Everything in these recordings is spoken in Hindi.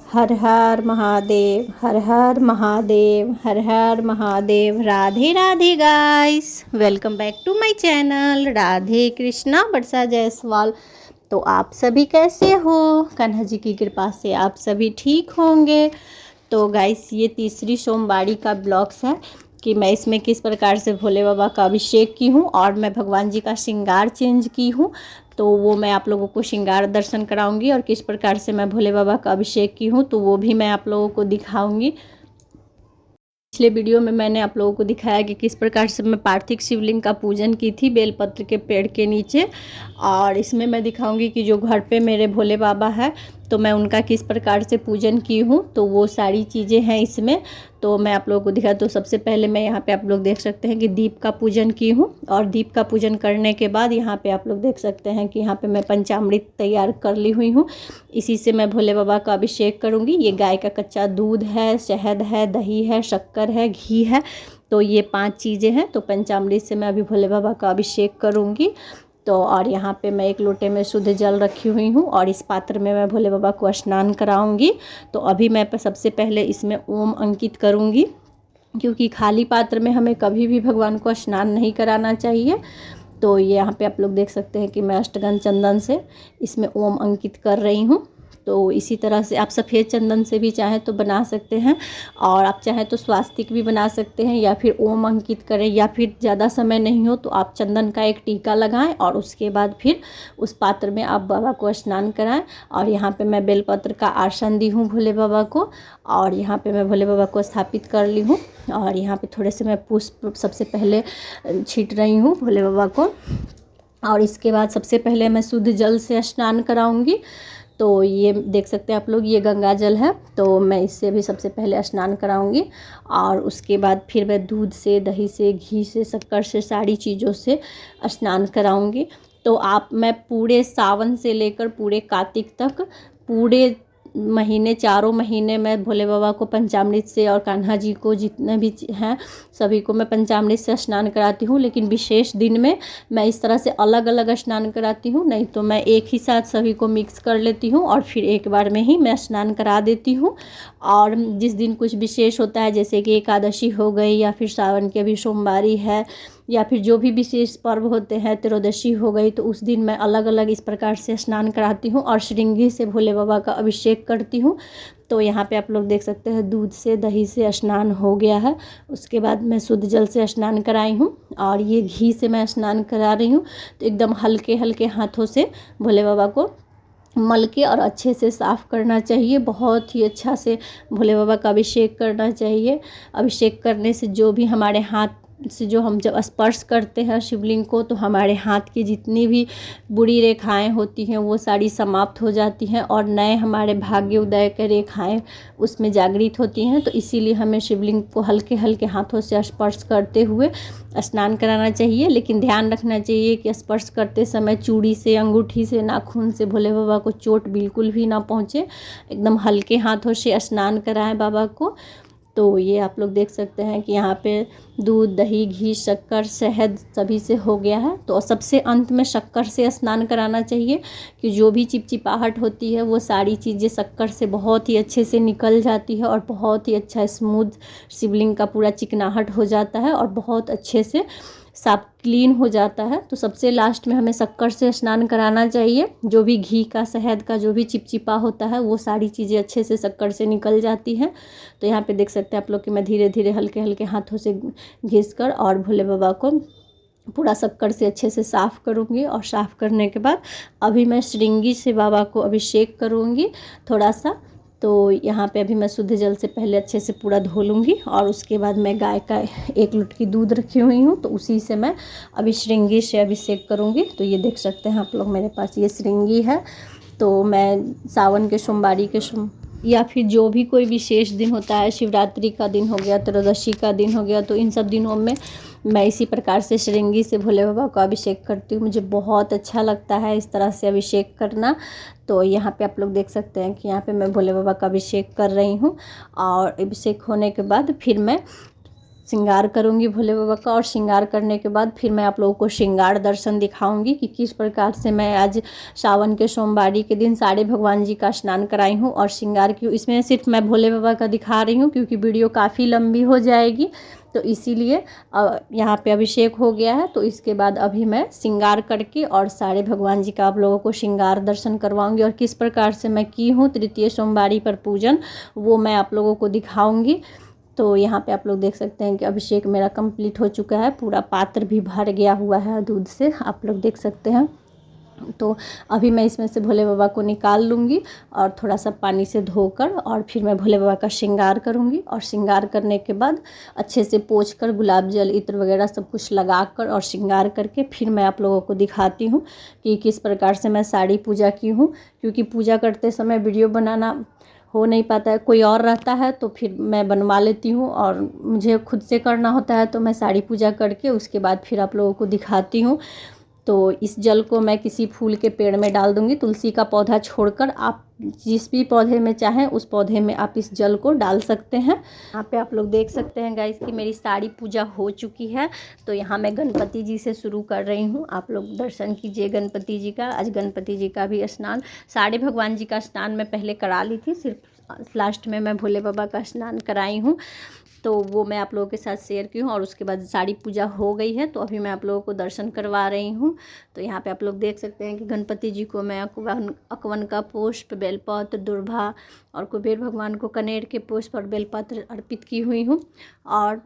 हर हर महादेव, हर हर महादेव, हर हर Mahadev. Radhe Radhe guys, welcome back to my channel Radhe Krishna Barsa Jaiswal. तो आप सभी कैसे हो? कान्हा जी की कृपा से आप सभी ठीक होंगे। तो गाइस, ये तीसरी सोमवारी का ब्लॉग्स है कि मैं इसमें किस प्रकार से भोले बाबा का अभिषेक की हूँ और मैं भगवान जी का श्रृंगार चेंज की हूँ। तो वो मैं आप लोगों को श्रृंगार दर्शन कराऊंगी और किस प्रकार से मैं भोले बाबा का अभिषेक की हूँ तो वो भी मैं आप लोगों को दिखाऊंगी। पिछले वीडियो में मैंने आप लोगों को दिखाया कि किस प्रकार से मैं पार्थिव शिवलिंग का पूजन की थी बेलपत्र के पेड़ के नीचे, और इसमें मैं दिखाऊंगी कि जो घर पे मेरे भोले बाबा है तो मैं उनका किस प्रकार से पूजन की हूँ। तो वो सारी चीज़ें हैं इसमें, तो मैं आप लोगों को दिखा। तो सबसे पहले मैं यहाँ पे आप लोग देख सकते हैं कि दीप का पूजन की हूँ, और दीप का पूजन करने के बाद यहाँ पे आप लोग देख सकते हैं कि यहाँ पे मैं पंचामृत तैयार कर ली हुई हूँ। इसी से मैं भोले बाबा का अभिषेक करूँगी। ये गाय का कच्चा दूध है, शहद है, दही है, शक्कर है, घी है, तो ये 5 चीज़ें हैं। तो पंचामृत से मैं अभी भोले बाबा का अभिषेक करूँगी। तो और यहाँ पे मैं एक लोटे में शुद्ध जल रखी हुई हूँ और इस पात्र में मैं भोले बाबा को स्नान कराऊंगी। तो अभी मैं सबसे पहले इसमें ओम अंकित करूँगी, क्योंकि खाली पात्र में हमें कभी भी भगवान को स्नान नहीं कराना चाहिए। तो ये यहाँ पे आप लोग देख सकते हैं कि मैं अष्टगंध चंदन से इसमें ओम अंकित कर रही हूँ। तो इसी तरह से आप सफ़ेद चंदन से भी चाहें तो बना सकते हैं, और आप चाहें तो स्वास्तिक भी बना सकते हैं, या फिर ओम अंकित करें, या फिर ज़्यादा समय नहीं हो तो आप चंदन का एक टीका लगाएं और उसके बाद फिर उस पात्र में आप बाबा को स्नान कराएं। और यहाँ पे मैं बेलपत्र का आसन दी हूँ भोले बाबा को, और यहाँ पे मैं भोले बाबा को स्थापित कर ली हूँ। और यहाँ पे थोड़े से मैं पुष्प सबसे पहले छीट रही हूँ भोले बाबा को, और इसके बाद सबसे पहले मैं शुद्ध जल से स्नान कराऊंगी। तो ये देख सकते हैं आप लोग, ये गंगा जल है, तो मैं इससे भी सबसे पहले स्नान कराऊंगी। और उसके बाद फिर मैं दूध से, दही से, घी से, शक्कर से, सारी चीज़ों से स्नान कराऊंगी। तो मैं पूरे सावन से लेकर पूरे कार्तिक तक पूरे महीने, 4 महीने मैं भोले बाबा को पंचामृत से, और कान्हा जी को जितने भी हैं सभी को मैं पंचामृत से स्नान कराती हूँ। लेकिन विशेष दिन में मैं इस तरह से अलग अलग स्नान कराती हूँ, नहीं तो मैं एक ही साथ सभी को मिक्स कर लेती हूँ और फिर एक बार में ही मैं स्नान करा देती हूँ। और जिस दिन कुछ विशेष होता है, जैसे कि एकादशी हो गई, या फिर सावन की अभी सोमवारी है, या फिर जो भी विशेष पर्व होते हैं, त्रयोदशी हो गई, तो उस दिन मैं अलग अलग इस प्रकार से स्नान कराती हूँ और श्रृंगी से भोले बाबा का अभिषेक करती हूँ। तो यहाँ पे आप लोग देख सकते हैं दूध से, दही से स्नान हो गया है। उसके बाद मैं शुद्ध जल से स्नान कराई हूँ, और ये घी से मैं स्नान करा रही हूँ। तो एकदम हल्के हल्के हाथों से भोले बाबा को मल के और अच्छे से साफ़ करना चाहिए। बहुत ही अच्छा से भोले बाबा का अभिषेक करना चाहिए। अभिषेक करने से जो भी हमारे हाथ से, जो हम जब स्पर्श करते हैं शिवलिंग को, तो हमारे हाथ की जितनी भी बुरी रेखाएं होती हैं वो सारी समाप्त हो जाती हैं, और नए हमारे भाग्य उदय के रेखाएं उसमें जागृत होती हैं। तो इसीलिए हमें शिवलिंग को हल्के हल्के हाथों से स्पर्श करते हुए स्नान कराना चाहिए। लेकिन ध्यान रखना चाहिए कि स्पर्श करते समय चूड़ी से, अंगूठी से, नाखून से भोले बाबा को चोट बिल्कुल भी ना पहुँचे। एकदम हल्के हाथों से स्नान कराएं बाबा को। तो ये आप लोग देख सकते हैं कि यहाँ पे दूध, दही, घी, शक्कर, शहद सभी से हो गया है। तो सबसे अंत में शक्कर से स्नान कराना चाहिए, कि जो भी चिपचिपाहट होती है वो सारी चीज़ें शक्कर से बहुत ही अच्छे से निकल जाती है, और बहुत ही अच्छा स्मूथ शिवलिंग का पूरा चिकनाहट हो जाता है, और बहुत अच्छे से साफ क्लीन हो जाता है। तो सबसे लास्ट में हमें शक्कर से स्नान कराना चाहिए। जो भी घी का, शहद का जो भी चिपचिपा होता है वो सारी चीज़ें अच्छे से शक्कर से निकल जाती हैं। तो यहाँ पे देख सकते हैं आप लोग कि मैं धीरे धीरे हल्के हल्के हाथों से घिस कर और भोले बाबा को पूरा शक्कर से अच्छे से साफ़ करूँगी। और साफ़ करने के बाद अभी मैं श्रृंगी से बाबा को अभिषेक करूँगी थोड़ा सा। तो यहाँ पे अभी मैं शुद्ध जल से पहले अच्छे से पूरा धो लूँगी, और उसके बाद मैं गाय का 1 लुटकी दूध रखी हुई हूँ, तो उसी से मैं अभी श्रृंगी से अभिषेक करूँगी। तो ये देख सकते हैं आप लोग, मेरे पास ये श्रृंगी है। तो मैं सावन के सोमवारी के या फिर जो भी कोई विशेष दिन होता है, शिवरात्रि का दिन हो गया, त्रयोदशी का दिन हो गया, तो इन सब दिनों में मैं इसी प्रकार से श्रृंगी से भोले बाबा को अभिषेक करती हूँ। मुझे बहुत अच्छा लगता है इस तरह से अभिषेक करना। तो यहाँ पे आप लोग देख सकते हैं कि यहाँ पे मैं भोले बाबा का अभिषेक कर रही हूँ, और अभिषेक होने के बाद फिर मैं श्रृंगार करूँगी भोले बाबा का। और श्रृंगार करने के बाद फिर मैं आप लोगों को श्रृंगार दर्शन दिखाऊंगी कि किस प्रकार से मैं आज सावन के सोमवारी के दिन सारे भगवान जी का स्नान कराई हूँ और श्रृंगार की। इसमें सिर्फ मैं भोले बाबा का दिखा रही हूँ क्योंकि वीडियो काफ़ी लंबी हो जाएगी, तो इसीलिए यहाँ पे अभिषेक हो गया है। तो इसके बाद अभी मैं श्रृंगार करके और सारे भगवान जी का आप लोगों को श्रृंगार दर्शन करवाऊंगी और किस प्रकार से मैं की हूँ तृतीय सोमवारी पर पूजन, वो मैं आप लोगों को दिखाऊंगी। तो यहाँ पे आप लोग देख सकते हैं कि अभिषेक मेरा कंप्लीट हो चुका है, पूरा पात्र भी भर गया हुआ है दूध से, आप लोग देख सकते हैं। तो अभी मैं इसमें से भोले बाबा को निकाल लूँगी और थोड़ा सा पानी से धोकर और फिर मैं भोले बाबा का श्रृंगार करूँगी। और श्रृंगार करने के बाद अच्छे से पोंछ कर गुलाब जल इत्र वगैरह सब कुछ लगाकर और श्रृंगार करके फिर मैं आप लोगों को दिखाती हूँ कि किस प्रकार से मैं साड़ी पूजा की हूँ। क्योंकि पूजा करते समय वीडियो बनाना हो नहीं पाता है, कोई और रहता है तो फिर मैं बनवा लेती हूँ और मुझे खुद से करना होता है, तो मैं साड़ी पूजा करके उसके बाद फिर आप लोगों को दिखाती हूँ। तो इस जल को मैं किसी फूल के पेड़ में डाल दूँगी, तुलसी का पौधा छोड़कर आप जिस भी पौधे में चाहें उस पौधे में आप इस जल को डाल सकते हैं। यहाँ पे आप लोग देख सकते हैं गाइस कि मेरी सारी पूजा हो चुकी है। तो यहाँ मैं गणपति जी से शुरू कर रही हूँ, आप लोग दर्शन कीजिए गणपति जी का। आज गणपति जी का भी स्नान, सारे भगवान जी का स्नान मैं पहले करा ली थी, सिर्फ लास्ट में मैं भोले बाबा का स्नान कराई हूँ, तो वो मैं आप लोगों के साथ शेयर की हूँ। और उसके बाद सारी पूजा हो गई है, तो अभी मैं आप लोगों को दर्शन करवा रही हूँ। तो यहाँ पे आप लोग देख सकते हैं कि गणपति जी को मैं अकवन का पुष्प, बेलपत्र, दुर्भा और कुबेर भगवान को कनेर के पुष्प और बेलपत्र अर्पित की हुई हूँ। और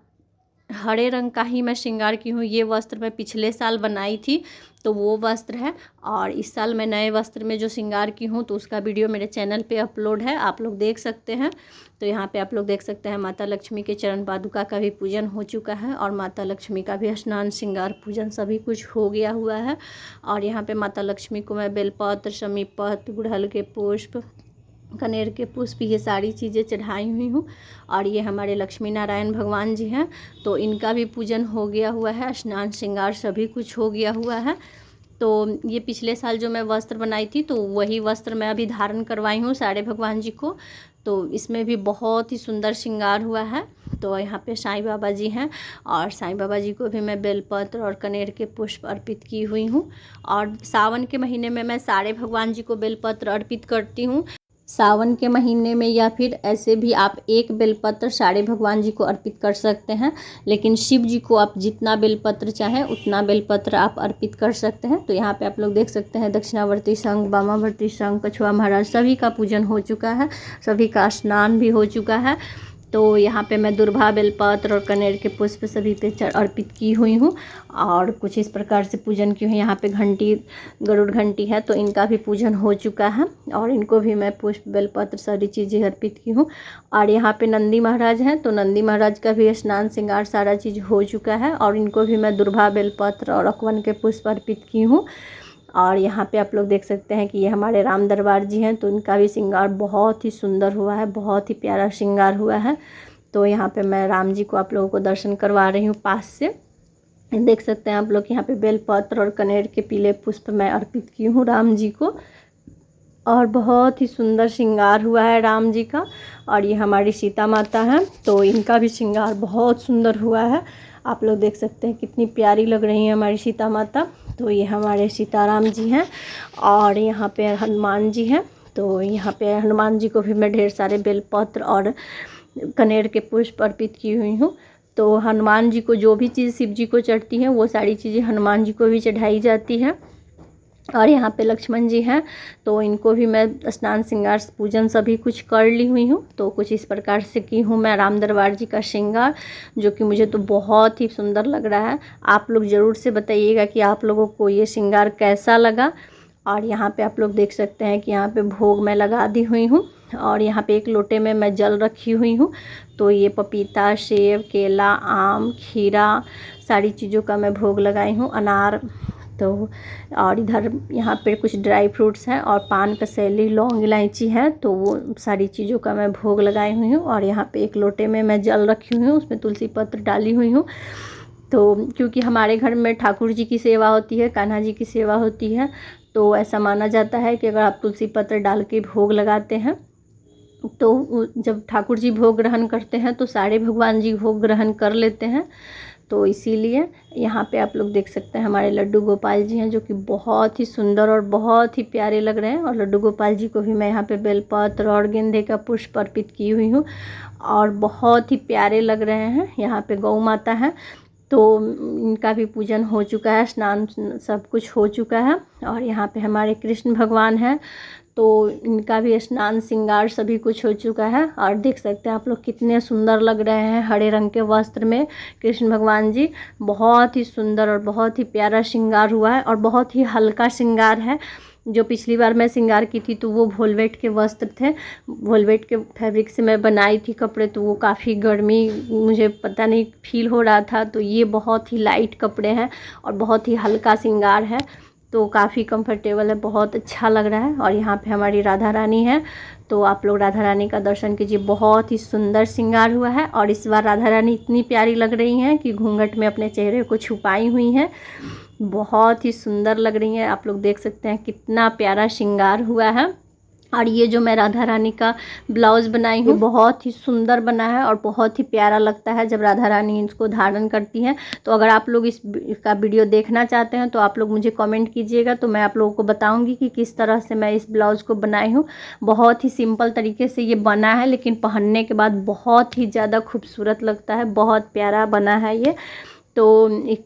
हरे रंग का ही मैं श्रृंगार की हूँ। ये वस्त्र मैं पिछले साल बनाई थी, तो वो वस्त्र है। और इस साल मैं नए वस्त्र में जो श्रृंगार की हूँ तो उसका वीडियो मेरे चैनल पे अपलोड है, आप लोग देख सकते हैं। तो यहाँ पे आप लोग देख सकते हैं माता लक्ष्मी के चरण पादुका का भी पूजन हो चुका है और माता लक्ष्मी का भी स्नान, श्रृंगार, पूजन सभी कुछ हो गया हुआ है। और यहाँ पे माता लक्ष्मी को मैं बेलपत्र, शमीपत्र, गुड़हल के पुष्प, कनेर के पुष्प, ये सारी चीज़ें चढ़ाई हुई हूँ। और ये हमारे लक्ष्मी नारायण भगवान जी हैं, तो इनका भी पूजन हो गया हुआ है, स्नान, श्रृंगार सभी कुछ हो गया हुआ है। तो ये पिछले साल जो मैं वस्त्र बनाई थी तो वही वस्त्र मैं अभी धारण करवाई हूँ सारे भगवान जी को। तो इसमें भी बहुत ही सुंदर श्रृंगार हुआ है। तो यहाँ पे साईं बाबा जी हैं और साईं बाबा जी को भी मैं बेलपत्र और कनेर के पुष्प अर्पित की हुई हूँ। और सावन के महीने में मैं सारे भगवान जी को बेलपत्र अर्पित करती हूँ। सावन के महीने में या फिर ऐसे भी आप एक बेलपत्र सारे भगवान जी को अर्पित कर सकते हैं, लेकिन शिव जी को आप जितना बेलपत्र चाहें उतना बेलपत्र आप अर्पित कर सकते हैं। तो यहाँ पे आप लोग देख सकते हैं दक्षिणावर्ती शंख, वामावर्ती शंख, कछुआ महाराज सभी का पूजन हो चुका है, सभी का स्नान भी हो चुका है। तो यहाँ पे मैं दुर्भा, बेलपत्र और कनेर के पुष्प सभी पे अर्पित की हुई हूँ और कुछ इस प्रकार से पूजन की हुई। यहाँ पे घंटी, गरुड़ घंटी है, तो इनका भी पूजन हो चुका है और इनको भी मैं पुष्प, बेलपत्र सारी चीज़ें अर्पित की हूँ। और यहाँ पे नंदी महाराज हैं, तो नंदी महाराज का भी स्नान, श्रृंगार सारा चीज़ हो चुका है और इनको भी मैं दुर्भा, बेलपत्र और अकवन के पुष्प अर्पित की हूँ। और यहाँ पे आप लोग देख सकते हैं कि ये हमारे राम दरबार जी हैं, तो इनका भी श्रृंगार बहुत ही सुंदर हुआ है, बहुत ही प्यारा श्रृंगार हुआ है। तो यहाँ पे मैं राम जी को आप लोगों को दर्शन करवा रही हूँ पास से। देख सकते हैं आप लोग यहाँ पे बेलपत्र और कनेर के पीले पुष्प मैं अर्पित की हूँ राम जी को और बहुत ही सुंदर श्रृंगार हुआ है राम जी का। और ये हमारी सीता माता हैं, तो इनका भी श्रृंगार बहुत सुंदर हुआ है। आप लोग देख सकते हैं कितनी प्यारी लग रही है हमारी सीता माता। तो ये हमारे सीताराम जी हैं और यहाँ पे हनुमान जी हैं। तो यहाँ पे हनुमान जी को भी मैं ढेर सारे बेलपत्र और कनेर के पुष्प अर्पित की हुई हूँ। तो हनुमान जी को जो भी चीज़ शिव जी को चढ़ती हैं वो सारी चीज़ें हनुमान जी को भी चढ़ाई जाती है। और यहाँ पे लक्ष्मण जी हैं, तो इनको भी मैं स्नान, श्रृंगार, पूजन सभी कुछ कर ली हुई हूँ। तो कुछ इस प्रकार से की हूँ मैं राम दरबार जी का श्रृंगार, जो कि मुझे तो बहुत ही सुंदर लग रहा है। आप लोग ज़रूर से बताइएगा कि आप लोगों को ये श्रृंगार कैसा लगा। और यहाँ पे आप लोग देख सकते हैं कि यहाँ पे भोग मैं लगा दी हुई हूँ और यहाँ पे एक लोटे में मैं जल रखी हुई हूँ। तो ये पपीता, सेब, केला, आम, खीरा सारी चीज़ों का मैं भोग लगाई हूँ, अनार। तो और इधर यहाँ पे कुछ ड्राई फ्रूट्स हैं और पान, कसैली, लौंग, इलायची है, तो वो सारी चीज़ों का मैं भोग लगाई हुई हूँ। और यहाँ पे एक लोटे में मैं जल रखी हुई हूँ, उसमें तुलसी पत्र डाली हुई हूँ। तो क्योंकि हमारे घर में ठाकुर जी की सेवा होती है, कान्हा जी की सेवा होती है, तो ऐसा माना जाता है कि अगर आप तुलसी पत्र डाल के भोग लगाते हैं तो जब ठाकुर जी भोग ग्रहण करते हैं तो सारे भगवान जी भोग ग्रहण कर लेते हैं। तो इसीलिए यहाँ पे आप लोग देख सकते हैं हमारे लड्डू गोपाल जी हैं, जो कि बहुत ही सुंदर और बहुत ही प्यारे लग रहे हैं। और लड्डू गोपाल जी को भी मैं यहाँ पे बेलपत्र और गेंदे का पुष्प अर्पित की हुई हूँ और बहुत ही प्यारे लग रहे हैं। यहाँ पे गौ माता है, तो इनका भी पूजन हो चुका है, स्नान सब कुछ हो चुका है। और यहाँ पे हमारे कृष्ण भगवान हैं, तो इनका भी स्नान श्रृंगार सभी कुछ हो चुका है। और देख सकते हैं आप लोग कितने सुंदर लग रहे हैं हरे रंग के वस्त्र में कृष्ण भगवान जी। बहुत ही सुंदर और बहुत ही प्यारा श्रृंगार हुआ है और बहुत ही हल्का श्रृंगार है। जो पिछली बार मैं श्रृंगार की थी तो वो वोलवेट के वस्त्र थे, वोलवेट के फैब्रिक से मैं बनाई थी कपड़े, तो वो काफ़ी गर्मी मुझे पता नहीं फील हो रहा था। तो ये बहुत ही लाइट कपड़े हैं और बहुत ही हल्का श्रृंगार है, तो काफ़ी कंफर्टेबल है, बहुत अच्छा लग रहा है। और यहाँ पे हमारी राधा रानी है, तो आप लोग राधा रानी का दर्शन कीजिए। बहुत ही सुंदर श्रृंगार हुआ है और इस बार राधा रानी इतनी प्यारी लग रही हैं कि घूंघट में अपने चेहरे को छुपाई हुई हैं। बहुत ही सुंदर लग रही हैं, आप लोग देख सकते हैं कितना प्यारा श्रृंगार हुआ है। और ये जो मैं राधा रानी का ब्लाउज़ बनाई हूँ बहुत ही सुंदर बना है और बहुत ही प्यारा लगता है जब राधा रानी इसको धारण करती हैं। तो अगर आप लोग इसका वीडियो देखना चाहते हैं तो आप लोग मुझे कमेंट कीजिएगा, तो मैं आप लोगों को बताऊंगी कि किस तरह से मैं इस ब्लाउज़ को बनाई हूँ। बहुत ही सिंपल तरीके से ये बना है, लेकिन पहनने के बाद बहुत ही ज़्यादा खूबसूरत लगता है, बहुत प्यारा बना है ये। तो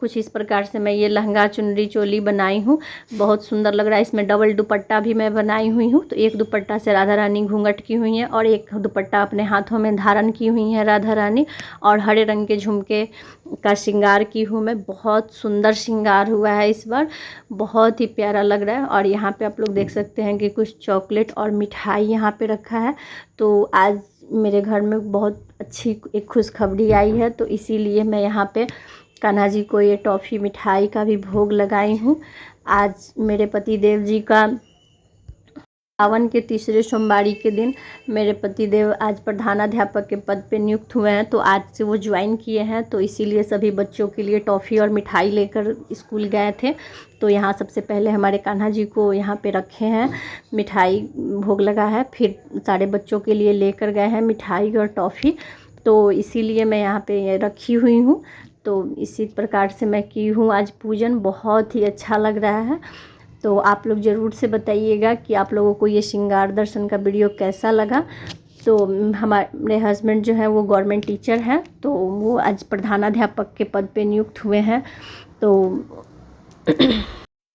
कुछ इस प्रकार से मैं ये लहंगा चुनरी चोली बनाई हूँ, बहुत सुंदर लग रहा है। इसमें डबल दुपट्टा भी मैं बनाई हुई हूँ, तो एक दुपट्टा से राधा रानी घूंघट की हुई है और एक दुपट्टा अपने हाथों में धारण की हुई है राधा रानी, और हरे रंग के झुमके का श्रृंगार की हूँ मैं। बहुत सुंदर श्रृंगार हुआ है इस बार, बहुत ही प्यारा लग रहा है। और यहाँ पे आप लोग देख सकते हैं कि कुछ चॉकलेट और मिठाई यहाँ पे रखा है। तो आज मेरे घर में बहुत अच्छी एक खुशखबरी आई है, तो इसीलिए मैं यहाँ पे कान्हा जी को ये टॉफ़ी मिठाई का भी भोग लगाई हूँ। आज मेरे पति देव जी का सावन के तीसरे सोमवारी के दिन मेरे पति देव आज प्रधानाध्यापक के पद पे नियुक्त हुए हैं, तो आज से वो ज्वाइन किए हैं। तो इसीलिए सभी बच्चों के लिए टॉफ़ी और मिठाई लेकर स्कूल गए थे। तो यहाँ सबसे पहले हमारे कान्हा जी को यहाँ पे रखे हैं, मिठाई भोग लगा है, फिर सारे बच्चों के लिए लेकर गए हैं मिठाई और टॉफ़ी। तो इसीलिए मैं यहाँ पे ये रखी हुई हूँ। तो इसी प्रकार से मैं की हूँ आज पूजन, बहुत ही अच्छा लग रहा है। तो आप लोग ज़रूर से बताइएगा कि आप लोगों को ये श्रृंगार दर्शन का वीडियो कैसा लगा। तो हमारे हस्बैंड जो है वो गवर्नमेंट टीचर हैं, तो वो आज प्रधानाध्यापक के पद पे नियुक्त हुए हैं। तो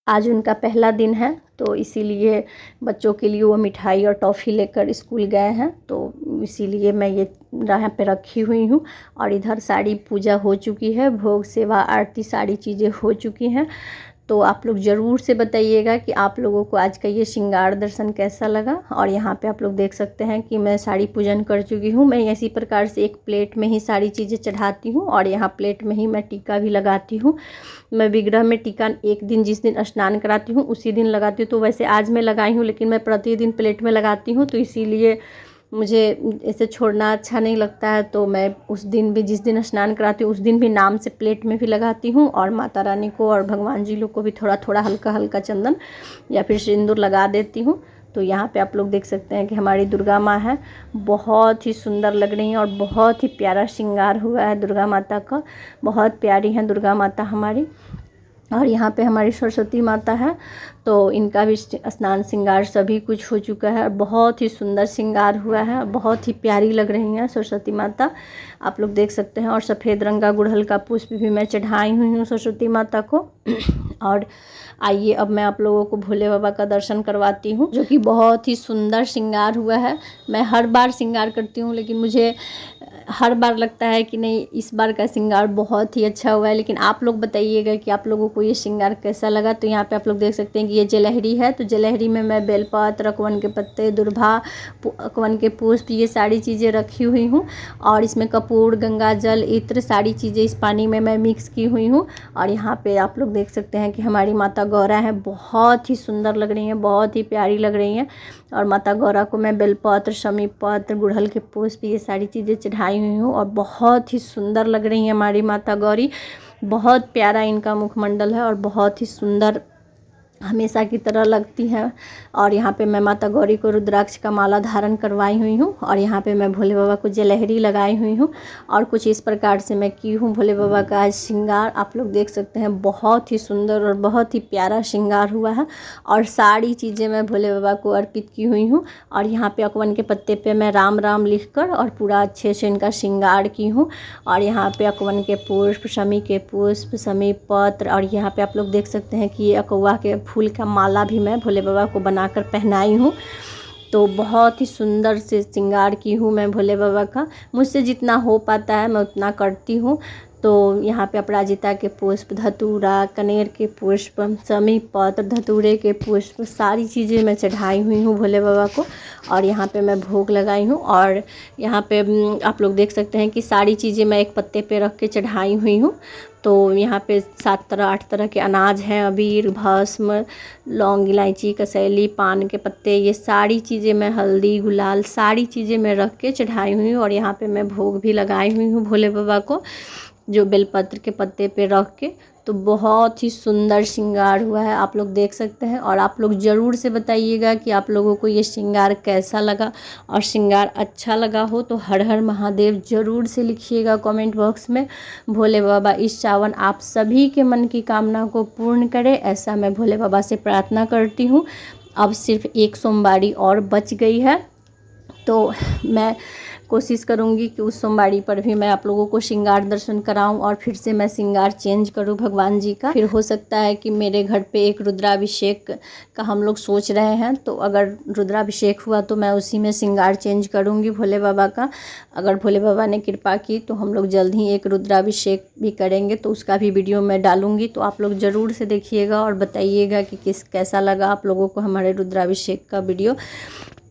आज उनका पहला दिन है, तो इसीलिए बच्चों के लिए वो मिठाई और टॉफ़ी लेकर स्कूल गए हैं। तो इसीलिए मैं ये यहाँ पे रखी हुई हूँ। और इधर सारी पूजा हो चुकी है, भोग सेवा आरती सारी चीज़ें हो चुकी हैं। तो आप लोग ज़रूर से बताइएगा कि आप लोगों को आज का ये श्रृंगार दर्शन कैसा लगा। और यहाँ पे आप लोग देख सकते हैं कि मैं साड़ी पूजन कर चुकी हूँ। मैं इसी प्रकार से एक प्लेट में ही सारी चीज़ें चढ़ाती हूँ और यहाँ प्लेट में ही मैं टीका भी लगाती हूँ। मैं विग्रह में टीका एक दिन जिस दिन स्नान कराती हूँ उसी दिन लगाती हूँ। तो वैसे आज मैं लगाई हूँ, लेकिन मैं प्रतिदिन प्लेट में लगाती हूँ, तो इसीलिए मुझे ऐसे छोड़ना अच्छा नहीं लगता है। तो मैं उस दिन भी, जिस दिन स्नान कराती हूँ उस दिन भी नाम से प्लेट में भी लगाती हूँ, और माता रानी को और भगवान जी लोग को भी थोड़ा थोड़ा हल्का हल्का चंदन या फिर सिंदूर लगा देती हूँ। तो यहाँ पे आप लोग देख सकते हैं कि हमारी दुर्गा माँ है, बहुत ही सुंदर लग रही हैं और बहुत ही प्यारा श्रृंगार हुआ है दुर्गा माता का, बहुत प्यारी हैं दुर्गा माता हमारी। और यहाँ पे हमारी सरस्वती माता है, तो इनका भी स्नान श्रृंगार सभी कुछ हो चुका है और बहुत ही सुंदर श्रृंगार हुआ है, बहुत ही प्यारी लग रही हैं सरस्वती माता, आप लोग देख सकते हैं। और सफ़ेद रंग का गुड़हल का पुष्प भी मैं चढ़ाई हुई हूँ सरस्वती माता को। और आइए अब मैं आप लोगों को भोले बाबा का दर्शन करवाती हूँ, जो कि बहुत ही सुंदर श्रृंगार हुआ है। मैं हर बार श्रृंगार करती हूँ, लेकिन मुझे हर बार लगता है कि नहीं, इस बार का श्रृंगार बहुत ही अच्छा हुआ है। लेकिन आप लोग बताइएगा कि आप लोगों को ये श्रृंगार कैसा लगा। तो यहाँ पे आप लोग देख सकते हैं कि ये जलहरी है, तो जलहरी में मैं बेलपत्र, अकवन के पत्ते, दुर्भा, अकवन के पुष्प, ये सारी चीज़ें रखी हुई हूँ। और इसमें कपूर, गंगा जल, इत्र सारी चीज़ें इस पानी में मैं मिक्स की हुई हूँ। और यहाँ पे आप लोग देख सकते हैं कि हमारी माता गौरा है, बहुत ही सुंदर लग रही हैं, बहुत ही प्यारी लग रही हैं। और माता गौरा को मैं बेलपत्र, शमी पत्र, गुड़हल के पुष्प, ये सारी चीज़ें चढ़ाई हुई हूँ और बहुत ही सुंदर लग रही हैं हमारी माता गौरी। बहुत प्यारा इनका मुखमंडल है और बहुत ही सुंदर हमेशा की तरह लगती हैं। और यहाँ पे मैं माता गौरी को रुद्राक्ष का माला धारण करवाई हुई हूँ और यहाँ पे मैं भोले बाबा को जलहरी लगाई हुई हूँ और कुछ इस प्रकार से मैं की हूँ भोले बाबा का आज श्रृंगार। आप लोग देख सकते हैं बहुत ही सुंदर और बहुत ही प्यारा श्रृंगार हुआ है और सारी चीज़ें मैं भोले बाबा को अर्पित की हुई हूँ। और यहाँ पे अकवन के पत्ते पे मैं राम राम लिखकर और पूरा अच्छे से इनका श्रृंगार की हूँ। और यहाँ पे अकवन के पुष्प, शमी के पुष्प, शमी पत्र और यहाँ पे आप लोग देख सकते हैं कि ये अकवा के फूल का माला भी मैं भोले बाबा को बनाकर पहनाई हूँ। तो बहुत ही सुंदर से श्रृंगार की हूँ मैं भोले बाबा का। मुझसे जितना हो पाता है मैं उतना करती हूँ। तो यहाँ पे अपराजिता के पुष्प, धतूरा, कनेर के पुष्प, शमी पत्र, धतूरे के पुष्प, सारी चीज़ें मैं चढ़ाई हुई हूँ भोले बाबा को। और यहाँ पे मैं भोग लगाई हूँ और यहाँ पे आप लोग देख सकते हैं कि सारी चीज़ें मैं एक पत्ते पे रख के चढ़ाई हुई हूँ। तो यहाँ पे 7 तरह 8 तरह के अनाज हैं, अबीर, भस्म, लौंग, इलायची, कसैली, पान के पत्ते, ये सारी चीज़ें मैं, हल्दी, गुलाल, सारी चीज़ें मैं रख के चढ़ाई हुई हूँ। और यहाँ पे मैं भोग भी लगाई हुई हूँ भोले बाबा को, जो बेलपत्र के पत्ते पे रख के। तो बहुत ही सुंदर श्रृंगार हुआ है, आप लोग देख सकते हैं। और आप लोग ज़रूर से बताइएगा कि आप लोगों को ये श्रृंगार कैसा लगा, और श्रृंगार अच्छा लगा हो तो हर हर महादेव ज़रूर से लिखिएगा कमेंट बॉक्स में। भोले बाबा इस सावन आप सभी के मन की कामना को पूर्ण करें, ऐसा मैं भोले बाबा से प्रार्थना करती हूँ। अब सिर्फ एक सोमवारी और बच गई है, तो मैं कोशिश करूँगी कि उस सोमवारी पर भी मैं आप लोगों को श्रृंगार दर्शन कराऊं और फिर से मैं श्रृंगार चेंज करूं भगवान जी का। फिर हो सकता है कि मेरे घर पे एक रुद्राभिषेक का हम लोग सोच रहे हैं, तो अगर रुद्राभिषेक हुआ तो मैं उसी में श्रृंगार चेंज करूँगी भोले बाबा का। अगर भोले बाबा ने कृपा की तो हम लोग जल्द ही एक रुद्राभिषेक भी करेंगे, तो उसका भी वीडियो मैं डालूँगी। तो आप लोग ज़रूर से देखिएगा और बताइएगा कि कैसा लगा आप लोगों को हमारे रुद्राभिषेक का वीडियो।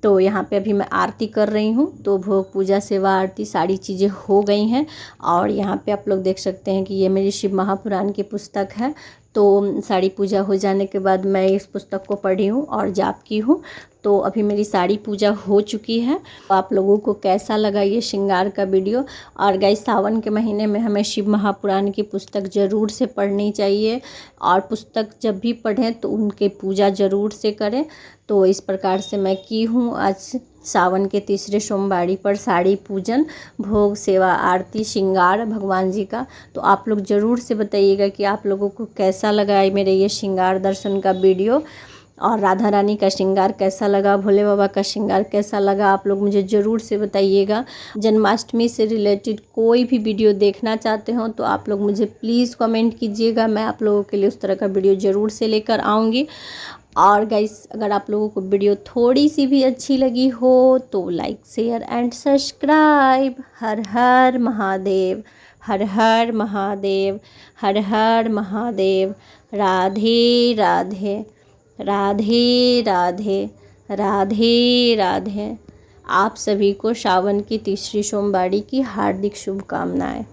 तो यहाँ पे अभी मैं आरती कर रही हूँ, तो भोग पूजा सेवा आरती सारी चीज़ें हो गई हैं। और यहाँ पे आप लोग देख सकते हैं कि ये मेरी शिव महापुराण की पुस्तक है। तो सारी पूजा हो जाने के बाद मैं इस पुस्तक को पढ़ी हूँ और जाप की हूँ। तो अभी मेरी सारी पूजा हो चुकी है। तो आप लोगों को कैसा लगा ये श्रृंगार का वीडियो। और गाइस, सावन के महीने में हमें शिव महापुराण की पुस्तक ज़रूर से पढ़नी चाहिए, और पुस्तक जब भी पढ़ें तो उनके पूजा ज़रूर से करें। तो इस प्रकार से मैं की हूँ आज सावन के तीसरे सोमवारी पर साड़ी पूजन, भोग, सेवा, आरती, श्रृंगार भगवान जी का। तो आप लोग ज़रूर से बताइएगा कि आप लोगों को कैसा लगा मेरे ये श्रृंगार दर्शन का वीडियो, और राधा रानी का श्रृंगार कैसा लगा, भोले बाबा का श्रृंगार कैसा लगा, आप लोग मुझे ज़रूर से बताइएगा। जन्माष्टमी से रिलेटेड कोई भी वीडियो देखना चाहते हो तो आप लोग मुझे प्लीज़ कमेंट कीजिएगा, मैं आप लोगों के लिए उस तरह का वीडियो ज़रूर से लेकर आऊँगी। और गाइस, अगर आप लोगों को वीडियो थोड़ी सी भी अच्छी लगी हो तो लाइक, शेयर एंड सब्सक्राइब। हर हर महादेव, हर हर महादेव, हर हर महादेव। राधे राधे, राधे राधे, राधे राधे। आप सभी को सावन की तीसरी सोमवारी की हार्दिक शुभकामनाएं।